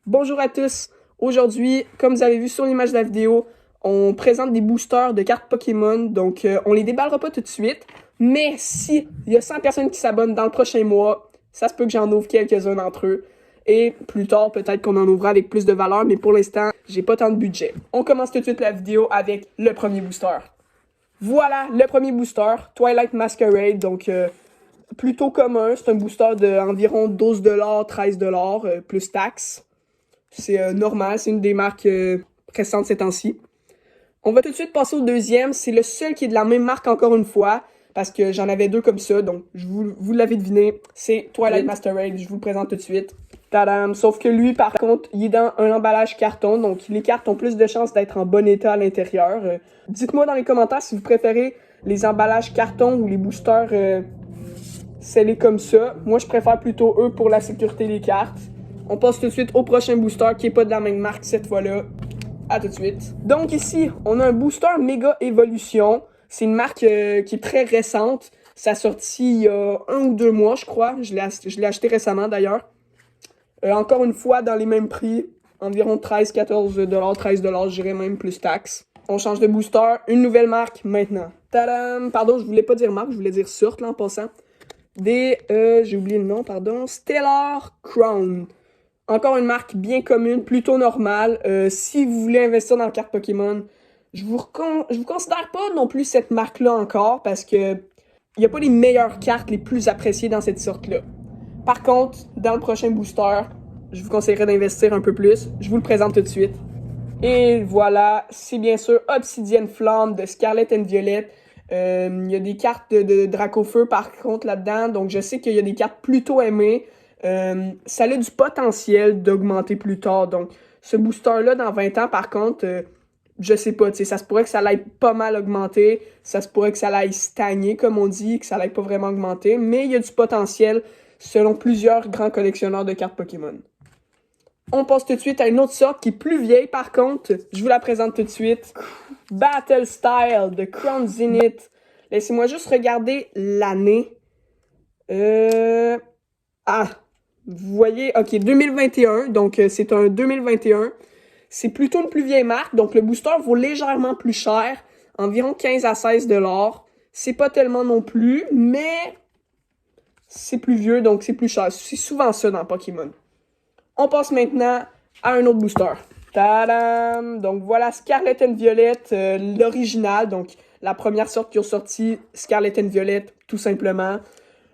Bonjour à tous! Aujourd'hui, comme vous avez vu sur l'image de la vidéo, on présente des boosters de cartes Pokémon, donc on les déballera pas tout de suite, mais si il y a 100 personnes qui s'abonnent dans le prochain mois, ça se peut que j'en ouvre quelques-uns d'entre eux, et plus tard, peut-être qu'on en ouvrira avec plus de valeur, mais pour l'instant, j'ai pas tant de budget. On commence tout de suite la vidéo avec le premier booster. Voilà, le premier booster, Twilight Masquerade, donc plutôt commun, c'est un booster d'environ 12$, 13$, plus taxes. C'est normal, c'est une des marques récentes ces temps-ci. On va tout de suite passer au deuxième. C'est le seul qui est de la même marque encore une fois, parce que j'en avais deux comme ça, donc vous l'avez deviné, c'est Twilight Masquerade, je vous le présente tout de suite. Tadam! Sauf que lui, par contre, il est dans un emballage carton, donc les cartes ont plus de chances d'être en bon état à l'intérieur. Dites-moi dans les commentaires si vous préférez les emballages carton ou les boosters scellés comme ça. Moi, je préfère plutôt eux pour la sécurité des cartes. On passe tout de suite au prochain booster qui est pas de la même marque cette fois-là. À tout de suite. Donc ici, on a un booster Mega Evolution. C'est une marque qui est très récente. Ça a sorti il y a 1 ou 2 mois, je crois. Je l'ai acheté récemment d'ailleurs. Encore une fois, dans les mêmes prix. Environ 13-14$, 13$, je dirais même plus taxes. On change de booster. Une nouvelle marque maintenant. Tadam! Pardon, je voulais pas dire marque, je voulais dire sorte là en passant. J'ai oublié le nom, pardon. Stellar Crown. Encore une marque bien commune, plutôt normale. Si vous voulez investir dans la carte Pokémon, je vous considère pas non plus cette marque-là encore parce que il n'y a pas les meilleures cartes les plus appréciées dans cette sorte-là. Par contre, dans le prochain booster, je vous conseillerais d'investir un peu plus. Je vous le présente tout de suite. Et voilà, c'est bien sûr Obsidian Flamme de Scarlet and Violet. Il y a des cartes de Dracofeu par contre là-dedans, donc je sais qu'il y a des cartes plutôt aimées. Ça a du potentiel d'augmenter plus tard. Donc, ce booster-là, dans 20 ans, par contre, je sais pas, tu sais, ça se pourrait que ça l'aille pas mal augmenter. Ça se pourrait que ça l'aille stagner, comme on dit, que ça l'aille pas vraiment augmenter. Mais il y a du potentiel, selon plusieurs grands collectionneurs de cartes Pokémon. On passe tout de suite à une autre sorte qui est plus vieille, par contre. Je vous la présente tout de suite. Battle Style de Crown Zenith. Laissez-moi juste regarder l'année. Vous voyez, ok, 2021, donc c'est un 2021. C'est plutôt une plus vieille marque, donc le booster vaut légèrement plus cher, environ 15 à 16$. C'est pas tellement non plus, mais c'est plus vieux, donc c'est plus cher. C'est souvent ça dans Pokémon. On passe maintenant à un autre booster. Tadam! Donc voilà Scarlet and Violet, l'original, donc la première sorte qui a sorti, Scarlet and Violet, tout simplement.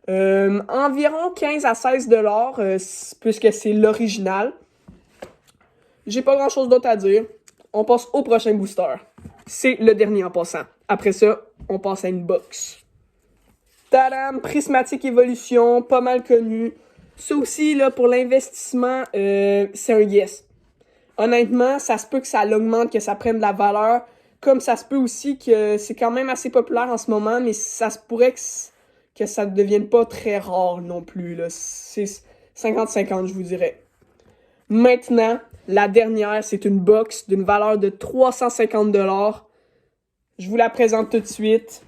Environ 15 à 16$, puisque c'est l'original. J'ai pas grand chose d'autre à dire. On passe au prochain booster. C'est le dernier en passant. Après ça, on passe à une box. Tadam! Prismatic Evolution, pas mal connu. Ça aussi, là, pour l'investissement, c'est un yes. Honnêtement, ça se peut que ça l'augmente, que ça prenne de la valeur. Comme ça se peut aussi que c'est quand même assez populaire en ce moment, mais ça se pourrait que ça ne devienne pas très rare non plus, là. C'est 50-50, je vous dirais. Maintenant, la dernière, c'est une box d'une valeur de 350$. Je vous la présente tout de suite.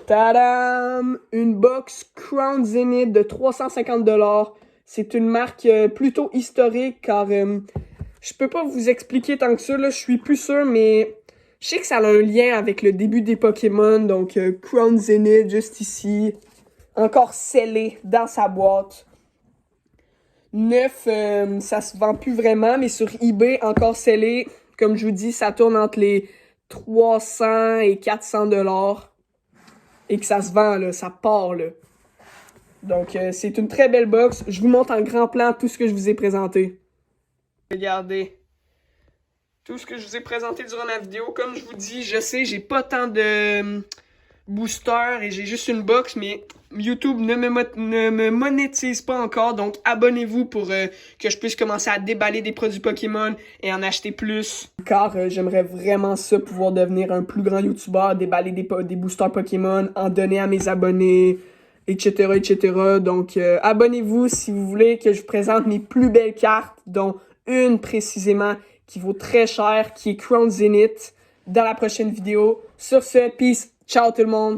Tadam! Une box Crown Zenith de 350$. C'est une marque plutôt historique, car je peux pas vous expliquer tant que ça, là, je suis plus sûr, mais je sais que ça a un lien avec le début des Pokémon, donc Crown Zenith, juste ici. Encore scellé dans sa boîte. Neuf, ça se vend plus vraiment, mais sur eBay, encore scellé. Comme je vous dis, ça tourne entre les 300 et 400$. Et que ça se vend, là, ça part, là. Donc, c'est une très belle box. Je vous montre en grand plan tout ce que je vous ai présenté. Regardez. Tout ce que je vous ai présenté durant la vidéo. Comme je vous dis, je sais, j'ai pas tant de boosters et j'ai juste une box, mais YouTube ne me monétise pas encore, donc abonnez-vous pour que je puisse commencer à déballer des produits Pokémon et en acheter plus. Car j'aimerais vraiment ça, pouvoir devenir un plus grand YouTuber, déballer des boosters Pokémon, en donner à mes abonnés, etc., etc. Donc abonnez-vous si vous voulez que je vous présente mes plus belles cartes, dont une précisément qui vaut très cher, qui est Crown Zenith, dans la prochaine vidéo. Sur ce, peace, ciao tout le monde!